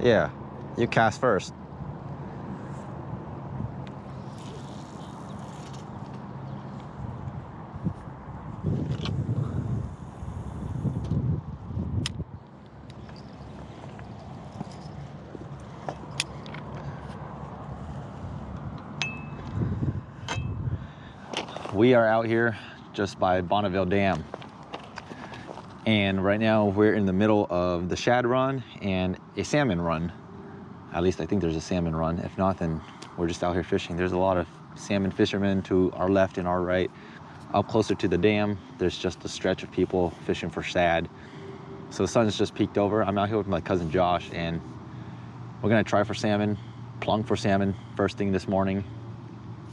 Yeah, you cast first. We are out here just by Bonneville Dam. And right now we're in the middle of the shad run and a salmon run. At least I think there's a salmon run. If not, then we're just out here fishing. There's a lot of salmon fishermen to our left and our right. Up closer to the dam, there's just a stretch of people fishing for shad. So the sun's just peeked over. I'm out here with my cousin Josh, and we're gonna try for salmon, plunk for salmon first thing this morning.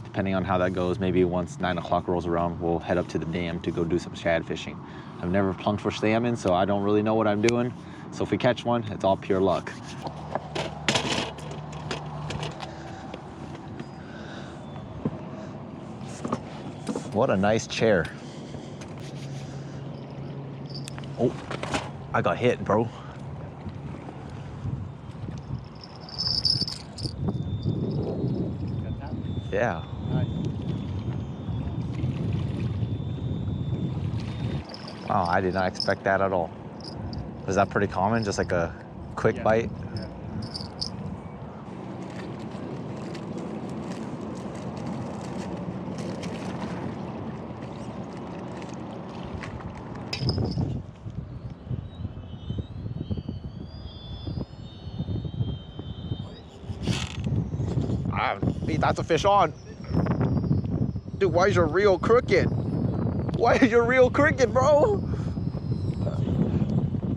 Depending on how that goes, maybe once 9 o'clock rolls around, we'll head up to the dam to go do some shad fishing. I've never plunked for salmon, so I don't really know what I'm doing. So if we catch one, it's all pure luck. What a nice chair. Oh, I got hit, bro. Yeah. Oh, I did not expect that at all. Was that pretty common? Just like a quick bite? Yeah. That's a fish on. Dude, why is your reel crooked? Why is your reel crooked, bro?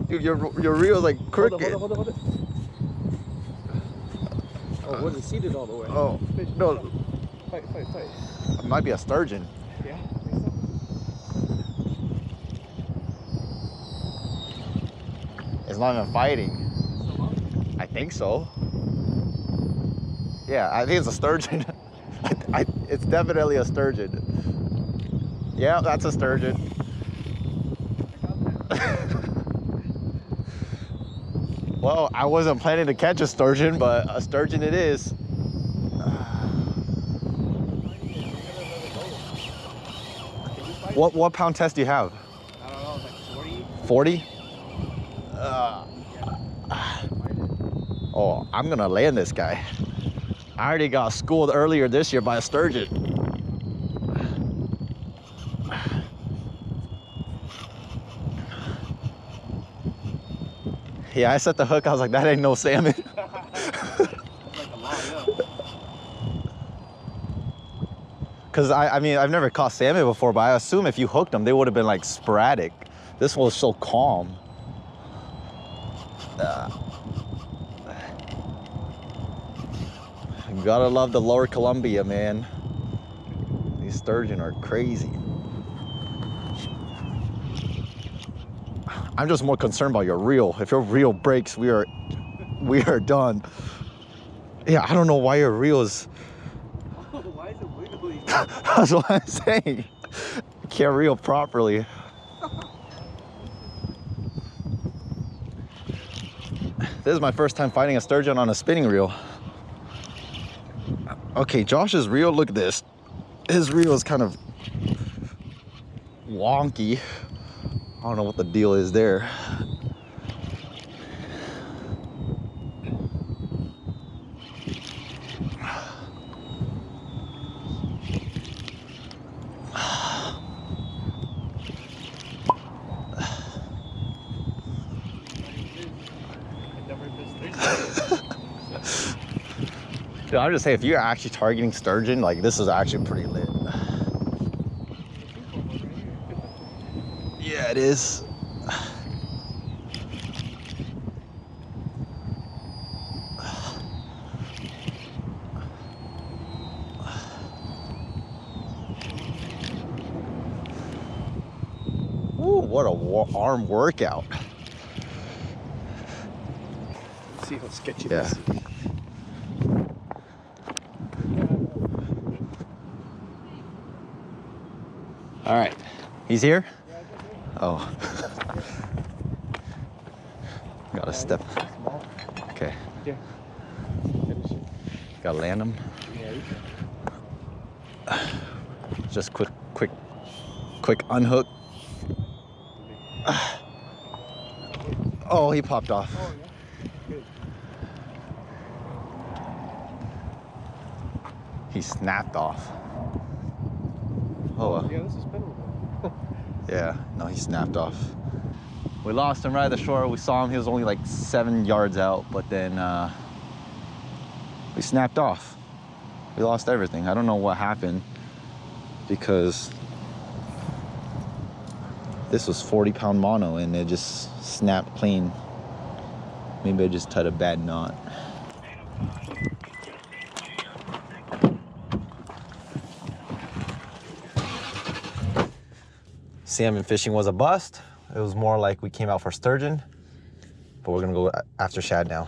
Dude, your reel's like crooked. Hold on. Oh, was it seated all the way? Oh, no. Fight. It might be a sturgeon. Yeah, I think so. It's not even fighting. I think so. Yeah, I think it's a sturgeon. It's definitely a sturgeon. Yeah, that's a sturgeon. Well, I wasn't planning to catch a sturgeon, but a sturgeon it is. What pound test do you have? I don't know, like 40? 40? Oh, I'm gonna land this guy. I already got schooled earlier this year by a sturgeon. Yeah, I set the hook. I was like, that ain't no salmon. Because I mean, I've never caught salmon before, but I assume if you hooked them, they would have been like sporadic. This one was so calm. You gotta love the lower Columbia, man. These sturgeon are crazy. I'm just more concerned about your reel. If your reel breaks, we are done. Yeah, I don't know why your reel is. Why is it wiggly? That's what I'm saying. You can't reel properly. This is my first time fighting a sturgeon on a spinning reel. Okay, Josh's reel, look at this. His reel is kind of wonky. I don't know what the deal is there. Dude, I'm just saying, if you're actually targeting sturgeon, like this is actually pretty lit. Yeah, it is. Ooh, what a arm workout. See how sketchy Yeah. this is. All right, he's here? Oh. Gotta step. Okay. Yeah. Finish it. Gotta land him. Yeah, you can. Just quick unhook. Oh, he popped off. Oh, yeah. Good. He snapped off. Oh, well. Yeah, this is better. Yeah, no, he snapped off. We lost him right at the shore. We saw him, he was only like 7 yards out, but then we snapped off. We lost everything. I don't know what happened because this was 40-pound mono and it just snapped clean. Maybe I just tied a bad knot. Salmon fishing was a bust. It was more like we came out for sturgeon, but we're gonna go after shad now.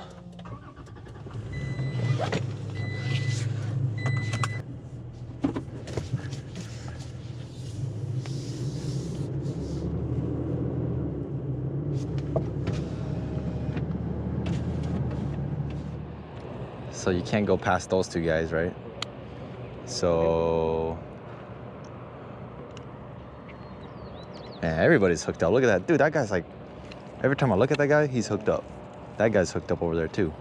So you can't go past those two guys, right? So, man, everybody's hooked up. Look at that. Dude, that guy's like, every time I look at that guy, he's hooked up. That guy's hooked up over there too.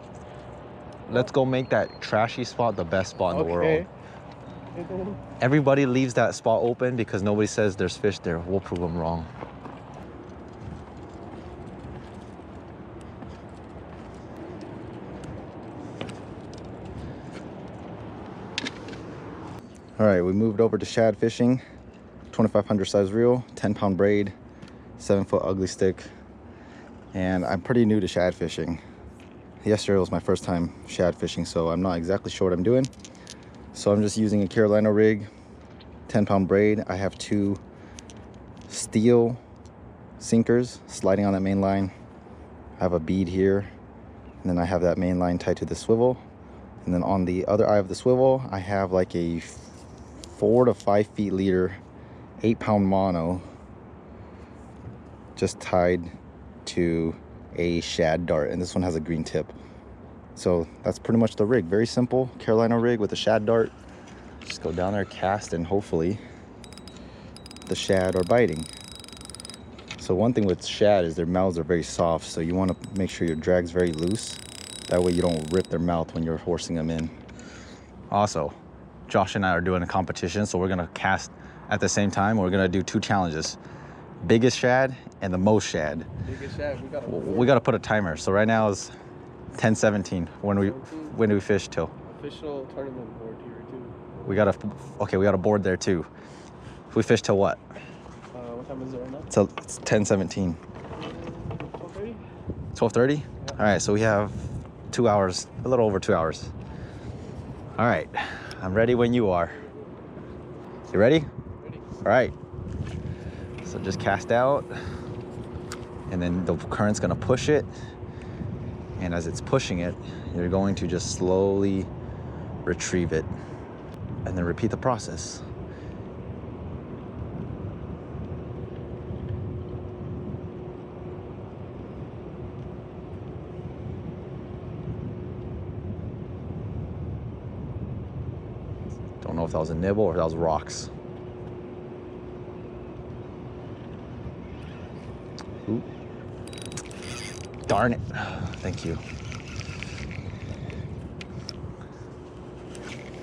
Let's go make that trashy spot the best spot in the world. Everybody leaves that spot open because nobody says there's fish there. We'll prove them wrong. All right, we moved over to shad fishing. 2,500 size reel, 10-pound braid, 7-foot ugly stick. And I'm pretty new to shad fishing. Yesterday was my first time shad fishing, so I'm not exactly sure what I'm doing. So I'm just using a Carolina rig, 10-pound braid. I have 2 steel sinkers sliding on that main line. I have a bead here, and then I have that main line tied to the swivel. And then on the other eye of the swivel, I have like a 4 to 5 feet leader, 8-pound mono, just tied to a shad dart, and this one has a green tip. So that's pretty much the rig. Very simple Carolina rig with a shad dart. Just go down there, cast, and hopefully the shad are biting. So one thing with shad is their mouths are very soft, so you want to make sure your drag's very loose. That way you don't rip their mouth when you're horsing them in. Also, Josh and I are doing a competition, so we're gonna cast at the same time. We're gonna do 2 challenges. Biggest shad and the most shad. Biggest shad, we gotta put a timer. So right now is 10:17 when do we fish till? Official tournament board here too. We got a board there too. We fish till what? What time is it right now? Till it's 10:17. 12:30? 12:30? Yeah. All right, so we have 2 hours, a little over 2 hours. All right, I'm ready when you are. You ready? Ready. All right. So just cast out, and then the current's gonna push it. And as it's pushing it, you're going to just slowly retrieve it, and then repeat the process. Don't know if that was a nibble or if that was rocks. Ooh. Darn it. Thank you.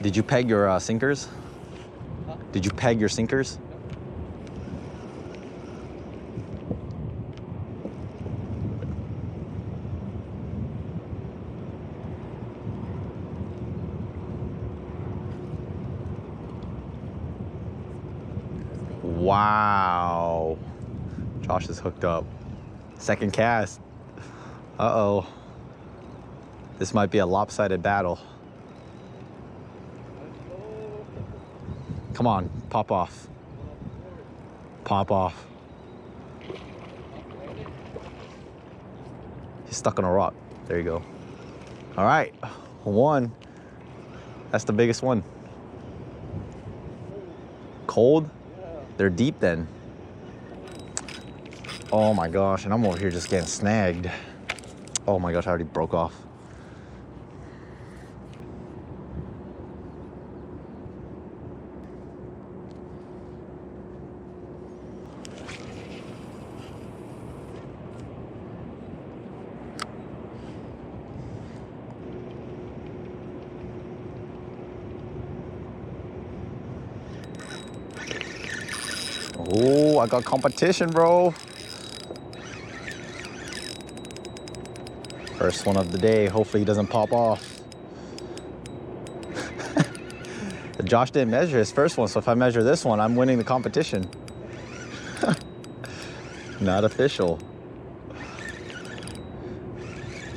Did you peg your sinkers? Huh? Did you peg your sinkers? Wow. Josh is hooked up. Second cast. Uh-oh. This might be a lopsided battle. Come on, pop off. Pop off. He's stuck on a rock. There you go. All right, 1. That's the biggest one. Cold? They're deep then. Oh my gosh, and I'm over here just getting snagged. Oh my gosh, I already broke off. Oh, I got competition, bro. First one of the day. Hopefully he doesn't pop off. Josh didn't measure his first one, so if I measure this one, I'm winning the competition. Not official.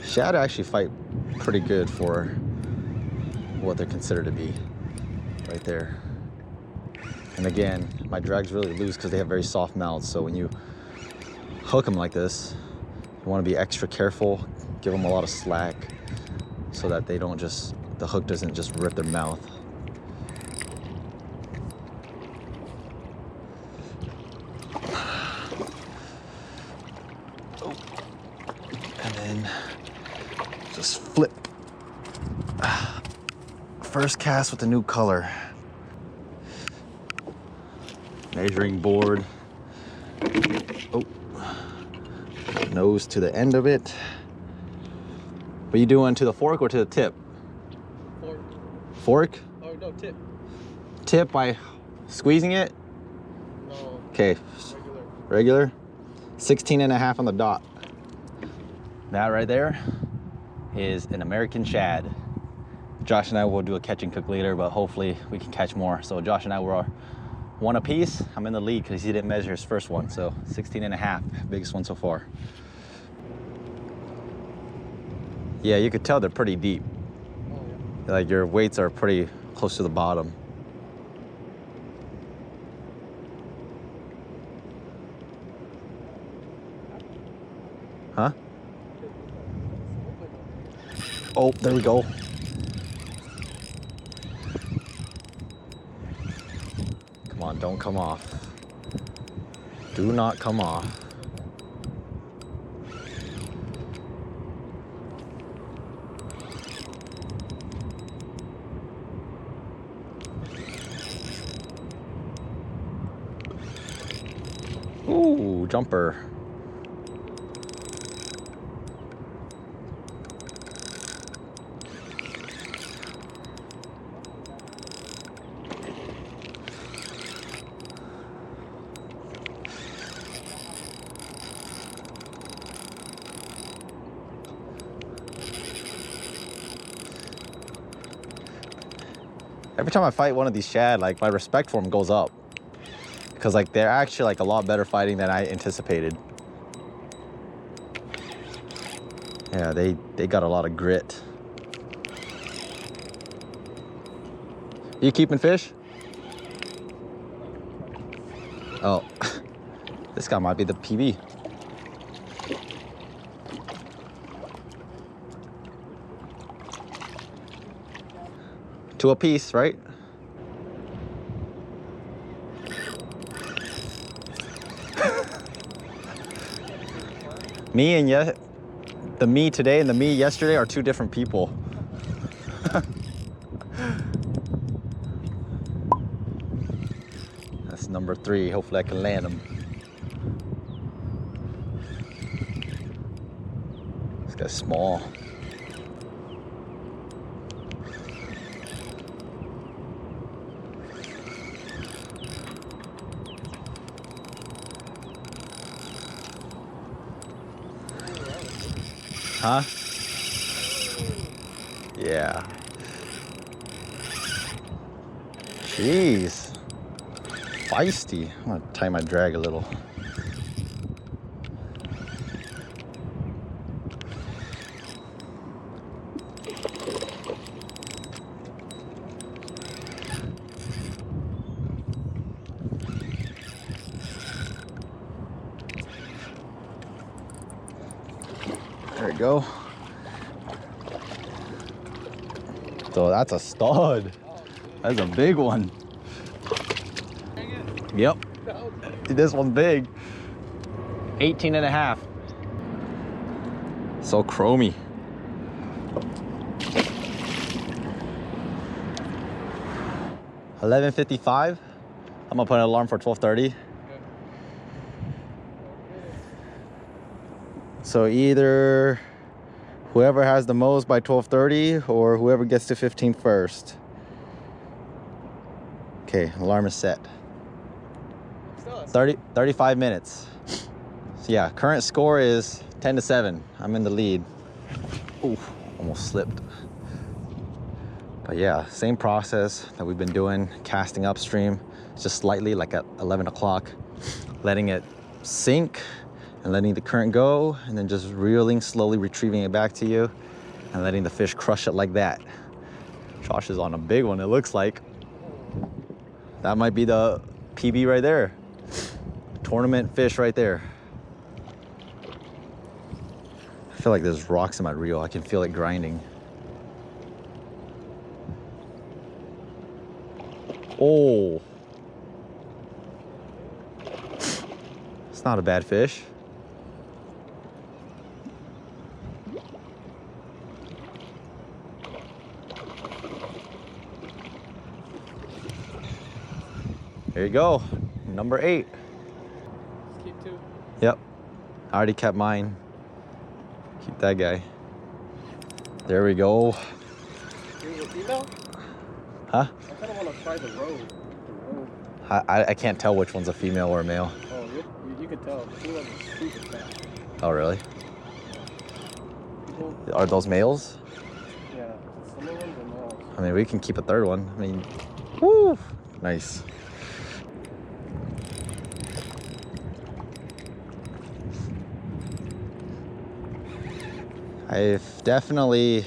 Shad actually fight pretty good for what they're considered to be right there. And again, my drags really loose because they have very soft mouths. So when you hook them like this, you want to be extra careful, give them a lot of slack so that they don't just, the hook doesn't just rip their mouth. Oh. And then just flip. First cast with the new color. Measuring board. Oh. Nose to the end of it. What are you doing, to the fork or to the tip? Fork. Fork? Oh, no, tip. Tip by squeezing it? No. Okay. Regular? 16.5 on the dot. That right there is an American Shad. Josh and I will do a catch and cook later, but hopefully we can catch more. So Josh and I were one apiece. I'm in the lead because he didn't measure his first one. So 16.5, biggest one so far. Yeah, you could tell they're pretty deep. Oh, yeah. Like your weights are pretty close to the bottom. Huh? Oh, there we go. Come on, don't come off. Do not come off. Ooh, jumper. Every time I fight one of these shad, like my respect for them goes up. Because like they're actually like a lot better fighting than I anticipated. Yeah, they got a lot of grit. You keeping fish? Oh, this guy might be the PB. Two apiece, right? Me and the me today and the me yesterday are two different people. That's number 3. Hopefully I can land him. This guy's small. Huh? Yeah. Jeez. Feisty. I'm gonna tie my drag a little. There we go. So that's a stud. That's a big one. Yep. This one's big. 18.5. So chromy. $11.55. I'm gonna put an alarm for 12:30. So either whoever has the most by 12:30 or whoever gets to 15 first. Okay, alarm is set. Still at 35 minutes. So yeah, current score is 10-7. I'm in the lead. Ooh, almost slipped. But yeah, same process that we've been doing, casting upstream, just slightly, like at 11 o'clock, letting it sink and letting the current go, and then just reeling, slowly retrieving it back to you and letting the fish crush it like that. Josh is on a big one, it looks like. That might be the PB right there. Tournament fish right there. I feel like there's rocks in my reel. I can feel it grinding. Oh. It's not a bad fish. There you go, number 8. Let's keep 2. Yep, I already kept mine. Keep that guy. There we go. Here's a female? Huh? I kind of want to try the road. I can't tell which one's a female or a male. Oh, you can tell. The females are super fat. Oh, really? People, Are those males? yeah, some of them are males. I mean, we can keep a third one. I mean, woo! Nice. I've definitely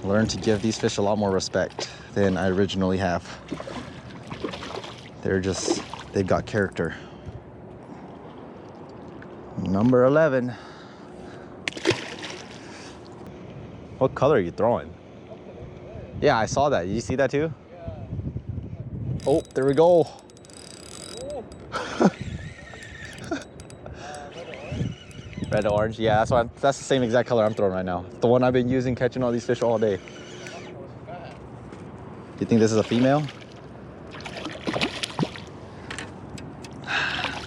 learned to give these fish a lot more respect than I originally have. They've got character. Number 11. What color are you throwing? Yeah, I saw that. Did you see that too? Yeah. Oh, there we go. Red to orange, yeah, that's the same exact color I'm throwing right now. The one I've been using catching all these fish all day. You think this is a female?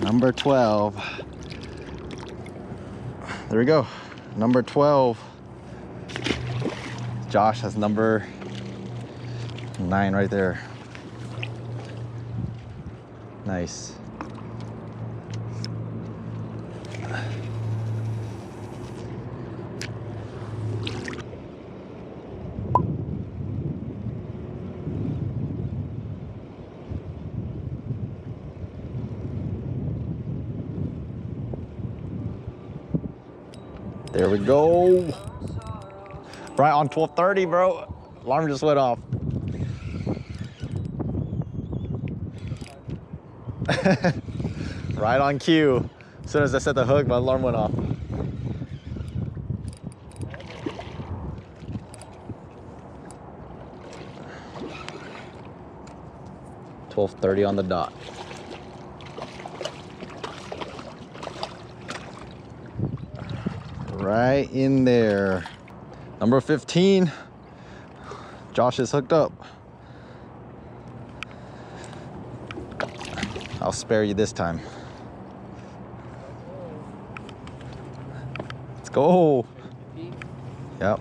Number 12. There we go. Number 12. Josh has number 9 right there. Nice. There we go. Right on 12:30, bro. Alarm just went off. Right on cue. As soon as I set the hook, my alarm went off. $12:30 on the dot. Right in there. Number 15. Josh is hooked up. I'll spare you this time. Let's go. Yep.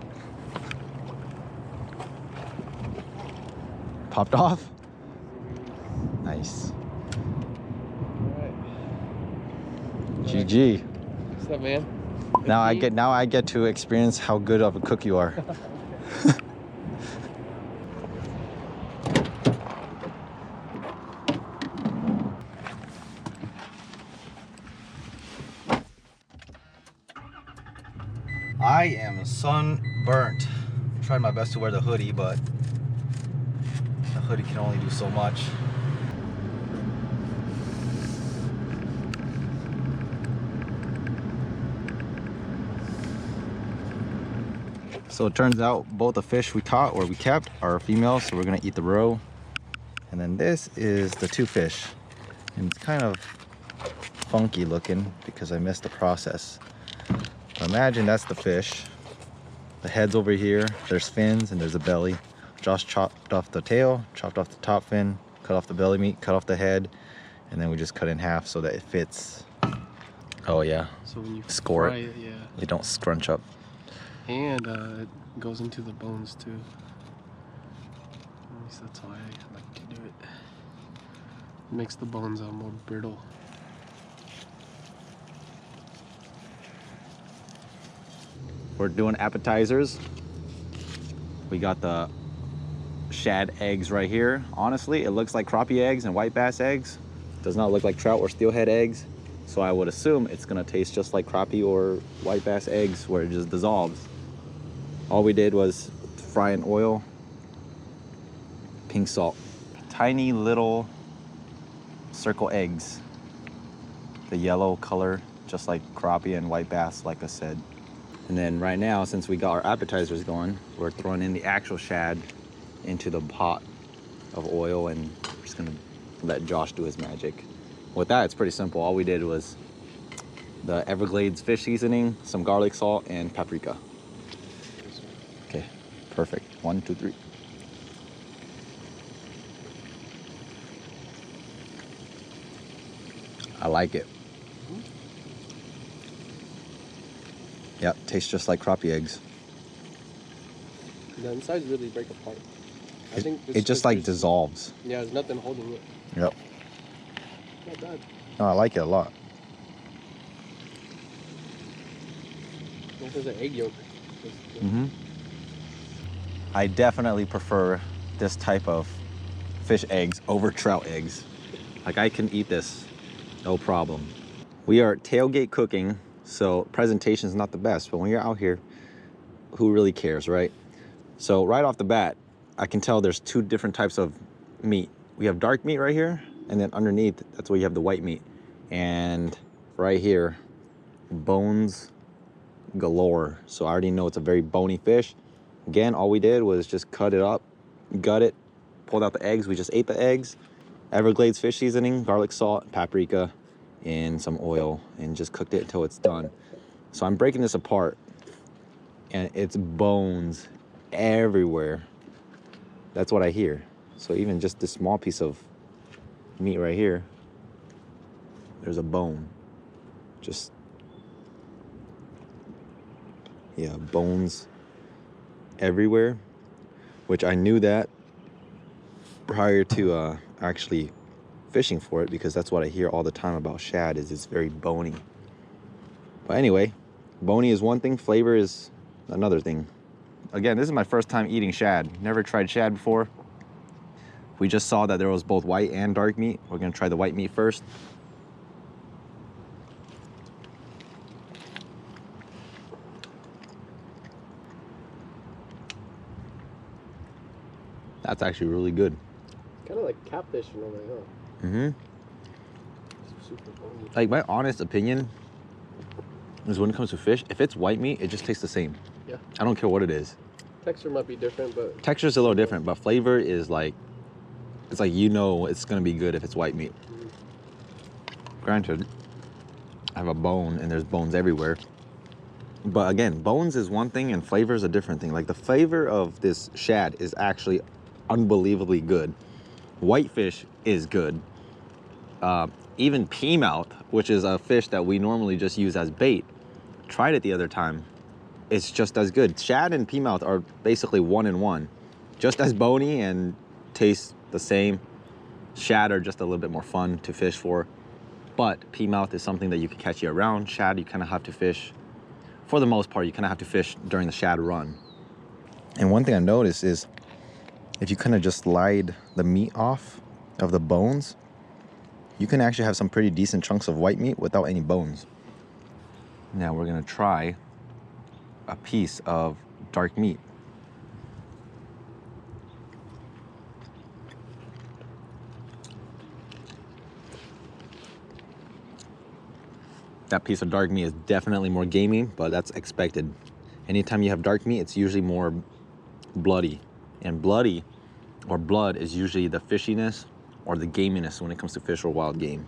Popped off. Nice. GG. What's up, man? Now I get to experience how good of a cook you are. I am sunburnt. Tried my best to wear the hoodie, but the hoodie can only do so much. So it turns out both the fish we caught or we kept are females, so we're gonna eat the roe. And then this is the 2 fish. And it's kind of funky looking because I missed the process. Imagine that's the fish. The head's over here, there's fins and there's a belly. Josh chopped off the tail, chopped off the top fin, cut off the belly meat, cut off the head, and then we just cut in half so that it fits. Oh yeah, So when you score fry it. yeah. They don't scrunch up. And it goes into the bones too. At least that's how I like to do it. Makes the bones more brittle. We're doing appetizers. We got the shad eggs right here. Honestly, it looks like crappie eggs and white bass eggs. Does not look like trout or steelhead eggs. So I would assume it's gonna taste just like crappie or white bass eggs where it just dissolves. All we did was fry in oil, pink salt, tiny little circle eggs. The yellow color, just like crappie and white bass, like I said. And then right now, since we got our appetizers going, we're throwing in the actual shad into the pot of oil, and we're just gonna let Josh do his magic. With that, it's pretty simple. All we did was the Everglades fish seasoning, some garlic salt, and paprika. Okay, perfect. 1, 2, 3. I like it. Yep, tastes just like crappie eggs. The insides really break apart. I think It just like dissolves. Yeah, there's nothing holding it. Yep. Not bad. No, I like it a lot. This is an egg yolk. Mm-hmm. I definitely prefer this type of fish eggs over trout eggs. Like, I can eat this, no problem. We are tailgate cooking, so presentation is not the best, but when you're out here, who really cares, right? So right off the bat, I can tell there's 2 different types of meat. We have dark meat right here, and then underneath, that's where you have the white meat. And right here, bones galore. So I already know it's a very bony fish. Again, all we did was just cut it up, gut it, pulled out the eggs. We just ate the eggs. Everglades fish seasoning, garlic salt, paprika, and some oil, and just cooked it until it's done. So I'm breaking this apart, and it's bones everywhere. That's what I hear. So even just this small piece of meat right here, there's a bone. Just, yeah, bones everywhere, which I knew that prior to actually fishing for it, because that's what I hear all the time about shad, is it's very bony. But anyway, bony is one thing, flavor is another thing. Again, this is my first time eating shad. Never tried shad before. We just saw that there was both white and dark meat. We're gonna try the white meat first. That's actually really good. Kind of like catfish in a way, huh? Mm-hmm. Super bony. Like, my honest opinion is when it comes to fish, if it's white meat, it just tastes the same. Yeah. I don't care what it is. Texture might be different, but Texture's a little different, but flavor is like, it's like, you know it's gonna be good if it's white meat. Granted, I have a bone and there's bones everywhere. But again, bones is one thing and flavor is a different thing. Like, the flavor of this shad is actually unbelievably good. Whitefish is good. Even peamouth, which is a fish that we normally just use as bait, tried it the other time. It's just as good. Shad and peamouth are basically 1 in 1. Just as bony and taste the same. Shad are just a little bit more fun to fish for. But peamouth is something that you can catch year round. Shad, you kind of have to fish, for the most part, you kind of have to fish during the shad run. And one thing I noticed is, if you kind of just slide the meat off of the bones, you can actually have some pretty decent chunks of white meat without any bones. Now we're gonna try a piece of dark meat. That piece of dark meat is definitely more gamey, but that's expected. Anytime you have dark meat, it's usually more bloody. And bloody, or blood, is usually the fishiness or the gaminess when it comes to fish or wild game.